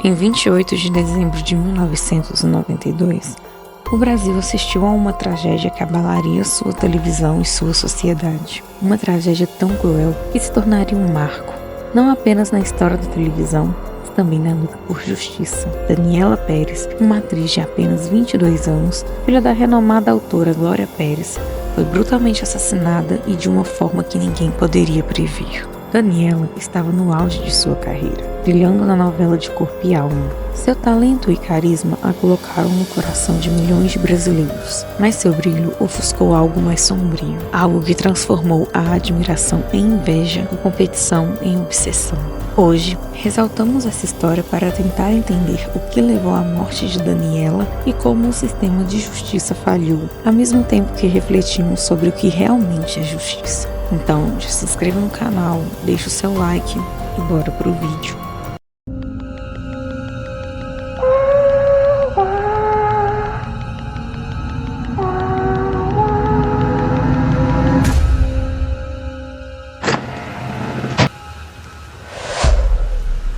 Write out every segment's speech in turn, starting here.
Em 28 de dezembro de 1992, o Brasil assistiu a uma tragédia que abalaria sua televisão e sua sociedade. Uma tragédia tão cruel que se tornaria um marco, não apenas na história da televisão, mas também na luta por justiça. Daniela Pérez, uma atriz de apenas 22 anos, filha da renomada autora Glória Pérez, foi brutalmente assassinada e de uma forma que ninguém poderia prever. Daniela estava no auge de sua carreira, brilhando na novela de Corpo e Alma. Seu talento e carisma a colocaram no coração de milhões de brasileiros, mas seu brilho ofuscou algo mais sombrio, algo que transformou a admiração em inveja, a competição em obsessão. Hoje, ressaltamos essa história para tentar entender o que levou à morte de Daniela e como o sistema de justiça falhou, ao mesmo tempo que refletimos sobre o que realmente é justiça. Então, já se inscreva no canal, deixe o seu like e bora pro vídeo.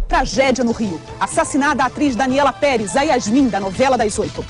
Tragédia no Rio. Assassinada a atriz Daniela Pérez, a Yasmin, da novela das 8.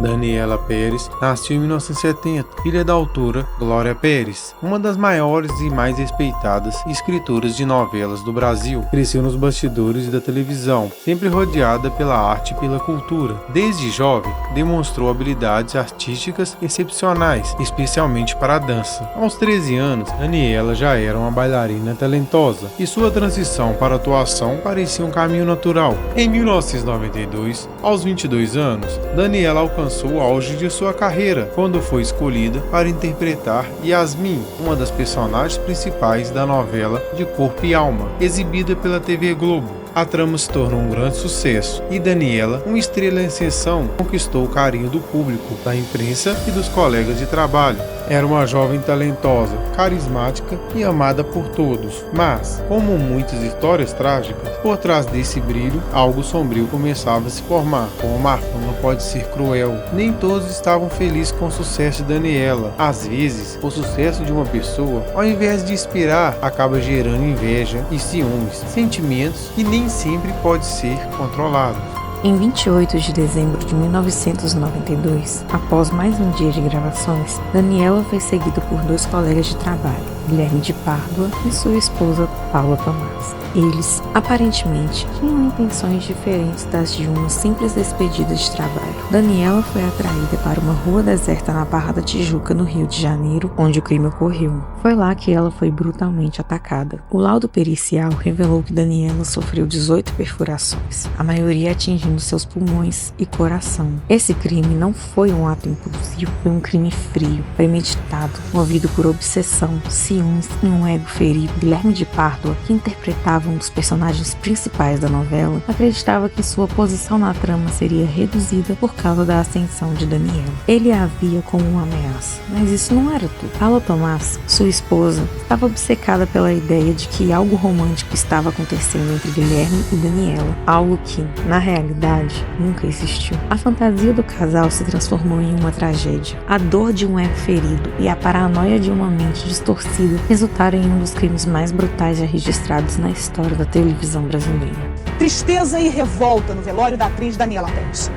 Daniela Pérez nasceu em 1970, filha da autora Glória Pérez, uma das maiores e mais respeitadas escritoras de novelas do Brasil. Cresceu nos bastidores da televisão, sempre rodeada pela arte e pela cultura. Desde jovem, demonstrou habilidades artísticas excepcionais, especialmente para a dança. Aos 13 anos, Daniela já era uma bailarina talentosa e sua transição para a atuação parecia um caminho natural. Em 1992, aos 22 anos, Daniela alcançou o auge de sua carreira quando foi escolhida para interpretar Yasmin, uma das personagens principais da novela de Corpo e Alma, exibida pela TV Globo. A trama se tornou um grande sucesso e Daniela, uma estrela em ascensão, conquistou o carinho do público, da imprensa e dos colegas de trabalho. Era uma jovem talentosa, carismática e amada por todos. Mas, como muitas histórias trágicas, por trás desse brilho, algo sombrio começava a se formar. Como a fama pode ser cruel. Nem todos estavam felizes com o sucesso de Daniela. Às vezes, o sucesso de uma pessoa, ao invés de inspirar, acaba gerando inveja e ciúmes, sentimentos que nem sempre pode ser controlado. Em 28 de dezembro de 1992, após mais um dia de gravações, Daniela foi seguida por dois colegas de trabalho, Guilherme de Pádua e sua esposa Paula Tomás. Eles, aparentemente, tinham intenções diferentes das de uma simples despedida de trabalho. Daniela foi atraída para uma rua deserta na Barra da Tijuca, no Rio de Janeiro, onde o crime ocorreu. Foi lá que ela foi brutalmente atacada. O laudo pericial revelou que Daniela sofreu 18 perfurações, a maioria atingindo seus pulmões e coração. Esse crime não foi um ato impulsivo, foi um crime frio, premeditado, movido por obsessão, ciúmes e um ego ferido. Guilherme de Pádua, que interpretava um dos personagens principais da novela, acreditava que sua posição na trama seria reduzida por causa da ascensão de Daniela. Ele a via como uma ameaça, mas isso não era tudo. Paula Tomás, sua esposa, estava obcecada pela ideia de que algo romântico estava acontecendo entre Guilherme e Daniela, algo que, na realidade, nunca existiu. A fantasia do casal se transformou em uma tragédia. A dor de um ego ferido e a paranoia de uma mente distorcida resultaram em um dos crimes mais brutais já registrados na história da televisão brasileira. Tristeza e revolta no velório da atriz Daniela Pérez.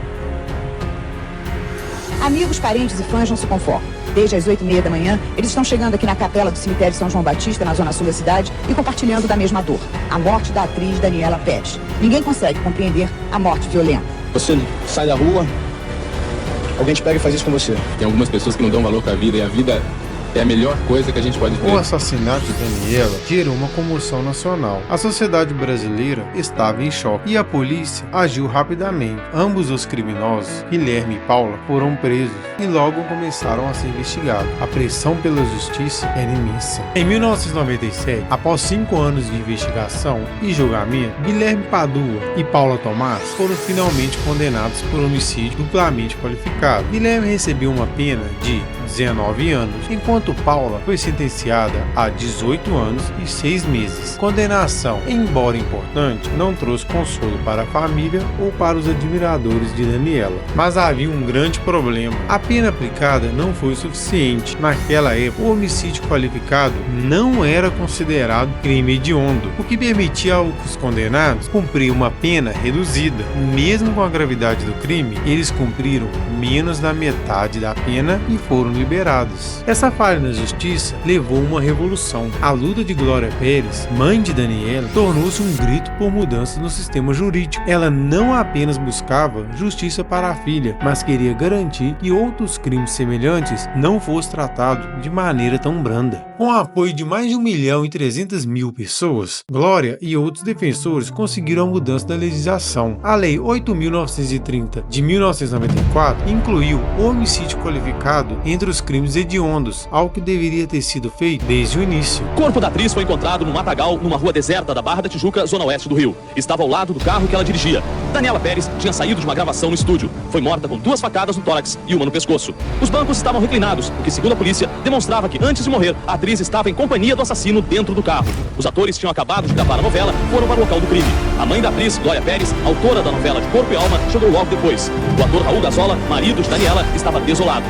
Amigos, parentes e fãs não se conformam. Desde as 8h30 da manhã, eles estão chegando aqui na capela do cemitério São João Batista, na zona sul da cidade, e compartilhando da mesma dor, a morte da atriz Daniela Pérez. Ninguém consegue compreender a morte violenta. Você sai da rua, alguém te pega e faz isso com você. Tem algumas pessoas que não dão valor para a vida e a vida é a melhor coisa que a gente pode ter. O assassinato de Daniela gerou uma comoção nacional. A sociedade brasileira estava em choque e a polícia agiu rapidamente. Ambos os criminosos, Guilherme e Paula, foram presos e logo começaram a ser investigados. A pressão pela justiça era imensa. Em 1997, após 5 anos de investigação e julgamento, Guilherme Pádua e Paula Tomás foram finalmente condenados por homicídio duplamente qualificado. Guilherme recebeu uma pena de 19 anos, enquanto enquanto Paula foi sentenciada a 18 anos e 6 meses. Condenação, embora importante, não trouxe consolo para a família ou para os admiradores de Daniela. Mas havia um grande problema. A pena aplicada não foi suficiente. Naquela época, o homicídio qualificado não era considerado crime hediondo, o que permitia aos condenados cumprir uma pena reduzida. Mesmo com a gravidade do crime, eles cumpriram menos da metade da pena e foram liberados. Essa falha na justiça levou a uma revolução. A luta de Glória Pérez, mãe de Daniela, tornou-se um grito por mudanças no sistema jurídico. Ela não apenas buscava justiça para a filha, mas queria garantir que outros crimes semelhantes não fossem tratados de maneira tão branda. Com o apoio de mais de 1.300.000 pessoas, Glória e outros defensores conseguiram a mudança da legislação. A Lei 8.930 de 1994 incluiu o homicídio qualificado entre os crimes hediondos, algo que deveria ter sido feito desde o início. O corpo da atriz foi encontrado no matagal, numa rua deserta da Barra da Tijuca, zona oeste do Rio. Estava ao lado do carro que ela dirigia. Daniela Pérez tinha saído de uma gravação no estúdio. Foi morta com 2 facadas no tórax e uma no pescoço. Os bancos estavam reclinados, o que, segundo a polícia, demonstrava que, antes de morrer, a atriz estava em companhia do assassino dentro do carro. Os atores tinham acabado de gravar a novela, foram para o local do crime. A mãe da atriz, Glória Pérez, autora da novela de Corpo e Alma, chegou logo depois. O ator Raul Gazola, marido de Daniela, estava desolado.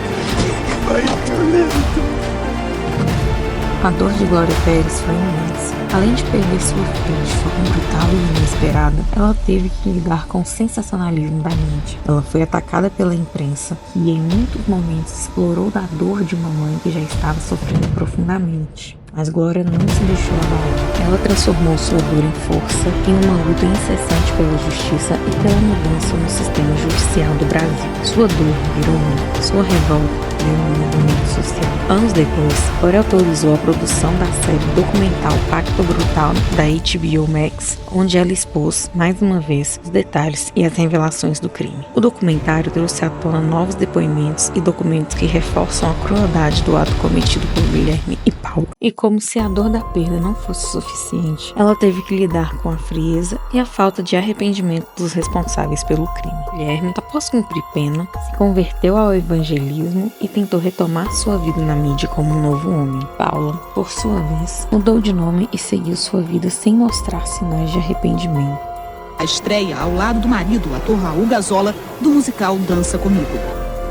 A dor de Glória Pérez foi imensa. Além de perder sua filha de forma brutal e inesperada, ela teve que lidar com o sensacionalismo da mídia. Ela foi atacada pela imprensa e em muitos momentos explorou da dor de uma mãe que já estava sofrendo profundamente. Mas Glória não se deixou abalar. Ela transformou sua dor em força em uma luta incessante pela justiça e pela mudança no sistema judicial do Brasil. Sua dor virou luta, sua revolta virou um movimento social. Anos depois, Glória autorizou a produção da série documental Pacto Brutal da HBO Max, onde ela expôs, mais uma vez, os detalhes e as revelações do crime. O documentário trouxe à tona novos depoimentos e documentos que reforçam a crueldade do ato cometido por Guilherme e Paula. E como se a dor da perda não fosse suficiente, ela teve que lidar com a frieza e a falta de arrependimento dos responsáveis pelo crime. Guilherme, após cumprir pena, se converteu ao evangelismo e tentou retomar sua vida na mídia como um novo homem. Paula, por sua vez, mudou de nome e seguiu sua vida sem mostrar sinais de arrependimento. A estreia ao lado do marido, o ator Raul Gazola, do musical Dança Comigo.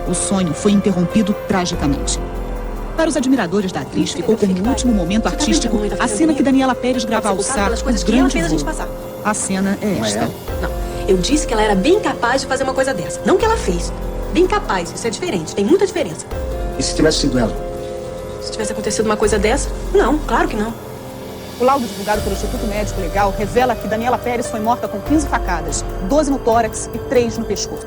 O sonho foi interrompido tragicamente. Para os admiradores da atriz, ficou como o último momento artístico a cena que Daniela Pérez grava ao saco com grande voo. A cena é esta. Não, eu disse que ela era bem capaz de fazer uma coisa dessa. Não que ela fez. Bem capaz, isso é diferente, tem muita diferença. E se tivesse sido ela? Se tivesse acontecido uma coisa dessa? Não, claro que não. O laudo divulgado pelo Instituto Médico Legal revela que Daniela Pérez foi morta com 15 facadas, 12 no tórax e 3 no pescoço.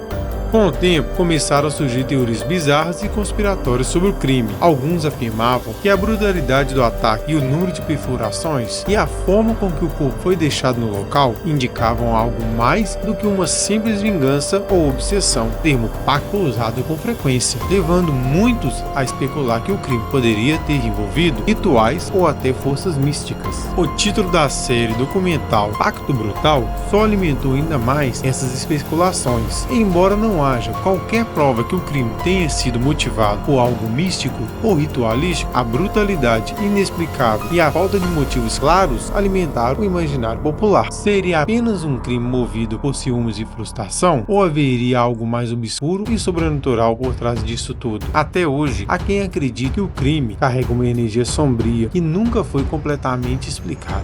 Com o tempo, começaram a surgir teorias bizarras e conspiratórias sobre o crime. Alguns afirmavam que a brutalidade do ataque e o número de perfurações e a forma com que o corpo foi deixado no local indicavam algo mais do que uma simples vingança ou obsessão, termo pacto usado com frequência, levando muitos a especular que o crime poderia ter envolvido rituais ou até forças místicas. O título da série documental Pacto Brutal só alimentou ainda mais essas especulações, embora não haja qualquer prova que o crime tenha sido motivado por algo místico ou ritualístico, a brutalidade inexplicável e a falta de motivos claros alimentaram o imaginário popular. Seria apenas um crime movido por ciúmes e frustração, ou haveria algo mais obscuro e sobrenatural por trás disso tudo? Até hoje, há quem acredite que o crime carrega uma energia sombria que nunca foi completamente explicada.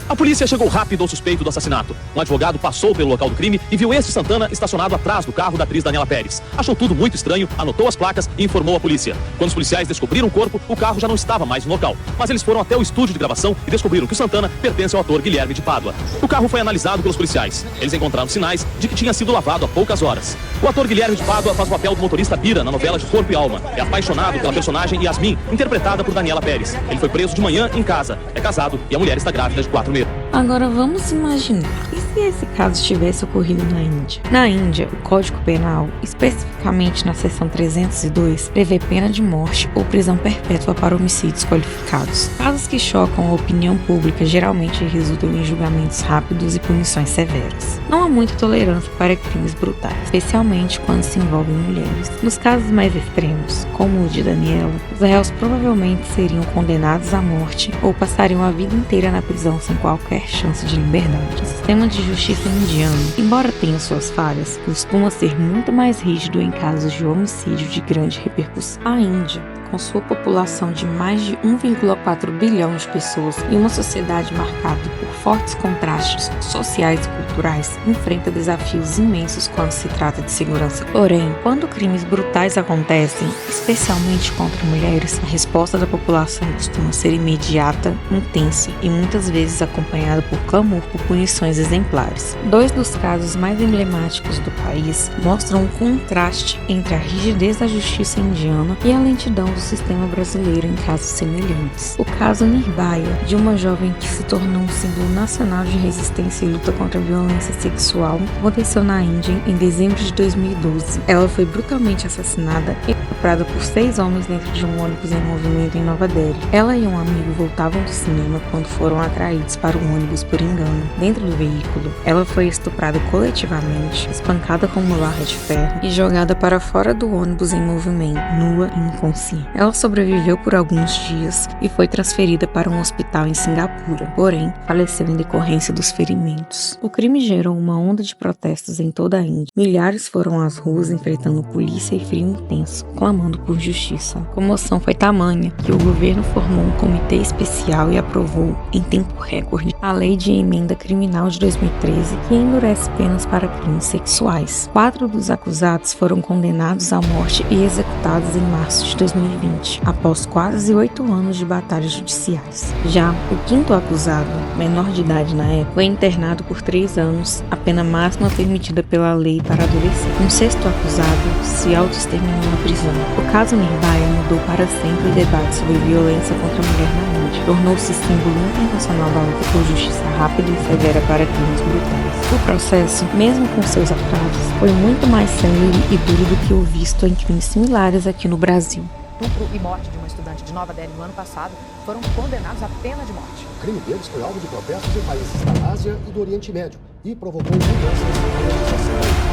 A polícia chegou rápido ao suspeito do assassinato. Um advogado passou pelo local do crime e viu este Santana estacionado atrás do carro da atriz Daniela Pérez. Achou tudo muito estranho, anotou as placas e informou a polícia. Quando os policiais descobriram o corpo, o carro já não estava mais no local. Mas eles foram até o estúdio de gravação e descobriram que o Santana pertence ao ator Guilherme de Pádua. O carro foi analisado pelos policiais. Eles encontraram sinais de que tinha sido lavado há poucas horas. O ator Guilherme de Pádua faz o papel do motorista Bira na novela de Corpo e Alma. É apaixonado pela personagem Yasmin, interpretada por Daniela Pérez. Ele foi preso de manhã em casa. É casado e a mulher está grávida de 4 meses. Agora vamos imaginar, e se se esse caso tivesse ocorrido na Índia? Na Índia, o Código Penal, especificamente na seção 302, prevê pena de morte ou prisão perpétua para homicídios qualificados. Casos que chocam a opinião pública geralmente resultam em julgamentos rápidos e punições severas. Não há muita tolerância para crimes brutais, especialmente quando se envolvem mulheres. Nos casos mais extremos, como o de Daniela, os réus provavelmente seriam condenados à morte ou passariam a vida inteira na prisão sem qualquer chance de liberdade. O sistema de justiça indiano, embora tenha suas falhas, costuma ser muito mais rígido em casos de homicídio de grande repercussão. A Índia, com sua população de mais de 1,4 bilhão de pessoas e uma sociedade marcada por fortes contrastes sociais e culturais, enfrenta desafios imensos quando se trata de segurança. Porém, quando crimes brutais acontecem, especialmente contra mulheres, a resposta da população costuma ser imediata, intensa e muitas vezes acompanhada por clamor por punições exemplares. Dois dos casos mais emblemáticos do país mostram um contraste entre a rigidez da justiça indiana e a lentidão do sistema brasileiro em casos semelhantes. O caso Nirbhaya, de uma jovem que se tornou um símbolo nacional de resistência e luta contra a violência sexual, aconteceu na Índia em dezembro de 2012. Ela foi brutalmente assassinada e estuprada por 6 homens dentro de um ônibus em movimento em Nova Delhi. Ela e um amigo voltavam do cinema quando foram atraídos para o ônibus por engano. Dentro do veículo, ela foi estuprada coletivamente, espancada com uma barra de ferro e jogada para fora do ônibus em movimento, nua e inconsciente. Ela sobreviveu por alguns dias e foi transferida para um hospital em Singapura, porém, faleceu em decorrência dos ferimentos. O crime gerou uma onda de protestos em toda a Índia. Milhares foram às ruas enfrentando polícia e frio intenso, clamando por justiça. A comoção foi tamanha que o governo formou um comitê especial e aprovou, em tempo recorde, a Lei de Emenda Criminal de 2013, que endurece penas para crimes sexuais. 4 dos acusados foram condenados à morte e executados em março de 2020, após quase 8 anos de batalhas judiciais. Já o 5º acusado, menor de idade na época, foi internado por 3 anos, a pena máxima permitida pela lei para adolescentes. Um 6º acusado se autoexterminou na prisão. O caso Nirbhaya mudou para sempre o debate sobre violência contra a mulher na Índia. Tornou-se símbolo internacional da luta por justiça rápida e severa para crimes brutais. O processo, mesmo com seus atrasos, foi muito mais célere e duro do que o visto em crimes similares aqui no Brasil. Estupro e morte de uma estudante de Nova Delhi no ano passado foram condenados à pena de morte. O crime deles foi alvo de protestos em países da Ásia e do Oriente Médio e provocou mudanças na legislação.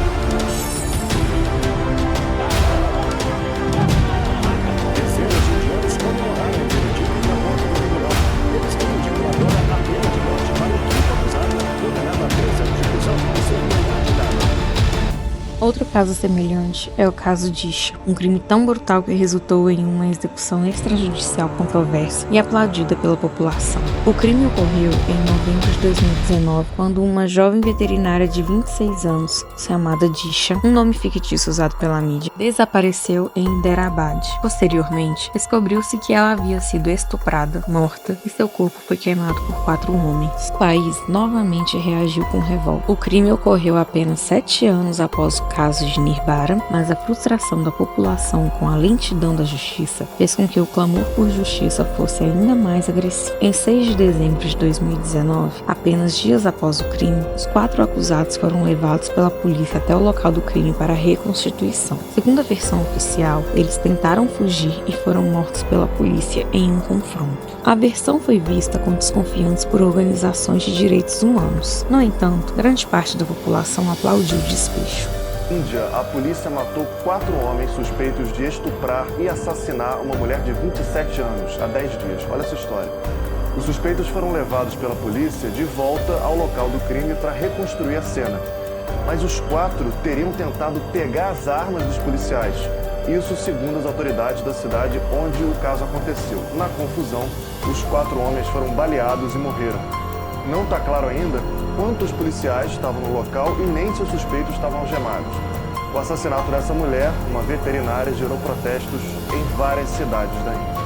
Dezenas de indianos comemoraram o veredito da morte do tribunal. Eles pediram agora a pena de morte para o 5º acusado, condenado a 3 anos de prisão por ser menor de idade. Outro caso semelhante é o caso Disha, um crime tão brutal que resultou em uma execução extrajudicial controversa e aplaudida pela população. O crime ocorreu em novembro de 2019, quando uma jovem veterinária de 26 anos, chamada Disha, um nome fictício usado pela mídia, desapareceu em Hyderabad. Posteriormente, descobriu-se que ela havia sido estuprada, morta e seu corpo foi queimado por 4 homens. O país novamente reagiu com revolta. O crime ocorreu apenas 7 anos após o caso de Nirbhaya, mas a frustração da população com a lentidão da justiça fez com que o clamor por justiça fosse ainda mais agressivo. Em 6 de dezembro de 2019, apenas dias após o crime, os 4 acusados foram levados pela polícia até o local do crime para a reconstituição. Segundo a versão oficial, eles tentaram fugir e foram mortos pela polícia em um confronto. A versão foi vista com desconfiança por organizações de direitos humanos. No entanto, grande parte da população aplaudiu o desfecho. Índia, a polícia matou 4 homens suspeitos de estuprar e assassinar uma mulher de 27 anos há 10 dias. Olha essa história. Os suspeitos foram levados pela polícia de volta ao local do crime para reconstruir a cena. Mas os 4 teriam tentado pegar as armas dos policiais. Isso segundo as autoridades da cidade onde o caso aconteceu. Na confusão, os 4 homens foram baleados e morreram. Não está claro ainda quantos policiais estavam no local e nem se os suspeitos estavam algemados. O assassinato dessa mulher, uma veterinária, gerou protestos em várias cidades da Índia.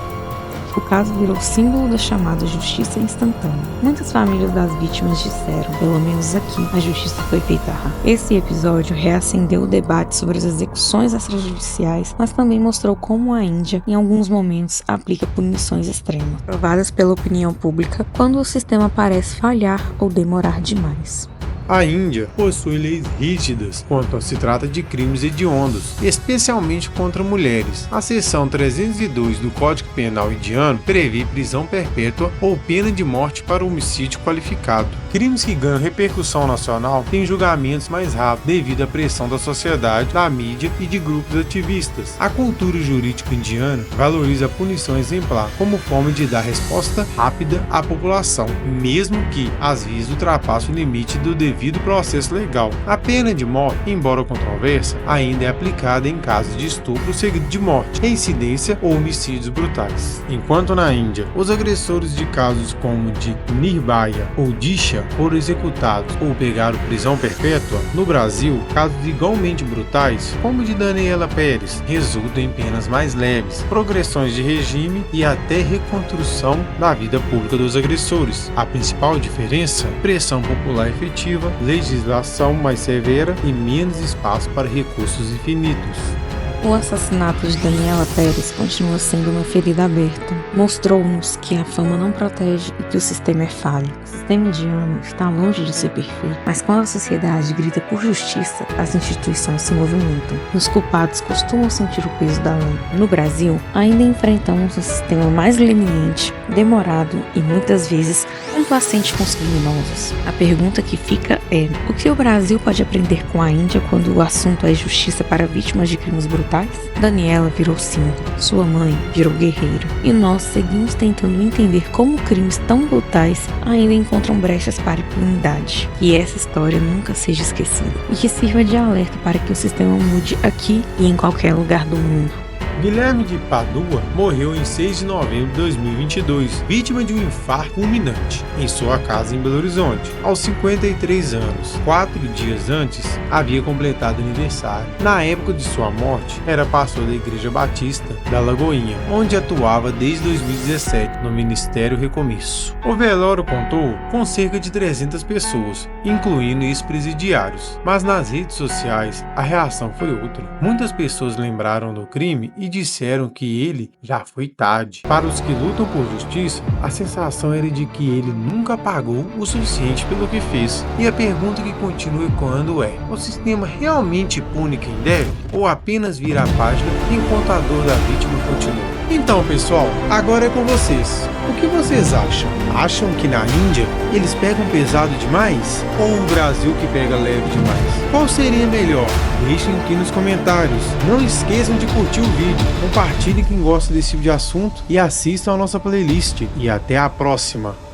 O caso virou símbolo da chamada justiça instantânea. Muitas famílias das vítimas disseram, pelo menos aqui, a justiça foi feita rápido. Esse episódio reacendeu o debate sobre as execuções extrajudiciais, mas também mostrou como a Índia, em alguns momentos, aplica punições extremas, provadas pela opinião pública, quando o sistema parece falhar ou demorar demais. A Índia possui leis rígidas quando se trata de crimes hediondos, especialmente contra mulheres. A seção 302 do Código Penal indiano prevê prisão perpétua ou pena de morte para homicídio qualificado. Crimes que ganham repercussão nacional têm julgamentos mais rápidos devido à pressão da sociedade, da mídia e de grupos ativistas. A cultura jurídica indiana valoriza a punição exemplar como forma de dar resposta rápida à população, mesmo que às vezes ultrapasse o limite do devido processo legal. A pena de morte, embora controversa, ainda é aplicada em casos de estupro seguido de morte, reincidência ou homicídios brutais. Enquanto na Índia, os agressores de casos como de Nirbhaya ou Disha foram executados ou pegaram prisão perpétua, no Brasil, casos igualmente brutais, como o de Daniela Pérez, resultam em penas mais leves, progressões de regime e até reconstrução da vida pública dos agressores. A principal diferença? Pressão popular efetiva, legislação mais severa e menos espaço para recursos infinitos. O assassinato de Daniela Pérez continua sendo uma ferida aberta. Mostrou-nos que a fama não protege e que o sistema é falho. O sistema indiano está longe de ser perfeito, mas quando a sociedade grita por justiça, as instituições se movimentam. Os culpados costumam sentir o peso da lei. No Brasil, ainda enfrentamos um sistema mais leniente, demorado e muitas vezes complacente com os criminosos. A pergunta que fica é: o que o Brasil pode aprender com a Índia quando o assunto é justiça para vítimas de crimes brutais? Daniela virou símbolo, sua mãe virou guerreira, e nós seguimos tentando entender como crimes tão brutais ainda encontram brechas para a impunidade. Que essa história nunca seja esquecida e que sirva de alerta para que o sistema mude aqui e em qualquer lugar do mundo. Guilherme de Padua morreu em 6 de novembro de 2022, vítima de um infarto fulminante, em sua casa em Belo Horizonte, aos 53 anos. 4 dias antes, havia completado aniversário. Na época de sua morte, era pastor da Igreja Batista da Lagoinha, onde atuava desde 2017 no Ministério Recomeço. O velório contou com cerca de 300 pessoas, incluindo ex-presidiários, mas nas redes sociais a reação foi outra. Muitas pessoas lembraram do crime e disseram que ele já foi tarde. Para os que lutam por justiça, a sensação era de que ele nunca pagou o suficiente pelo que fez. E a pergunta que continua ecoando é: o sistema realmente pune quem deve? Ou apenas vira a página enquanto a dor da vítima continua? Então, pessoal, agora é com vocês. O que vocês acham? Acham que na Índia eles pegam pesado demais? Ou o Brasil que pega leve demais? Qual seria melhor? Deixem aqui nos comentários. Não esqueçam de curtir o vídeo, compartilhem quem gosta desse tipo de assunto e assistam a nossa playlist. E até a próxima!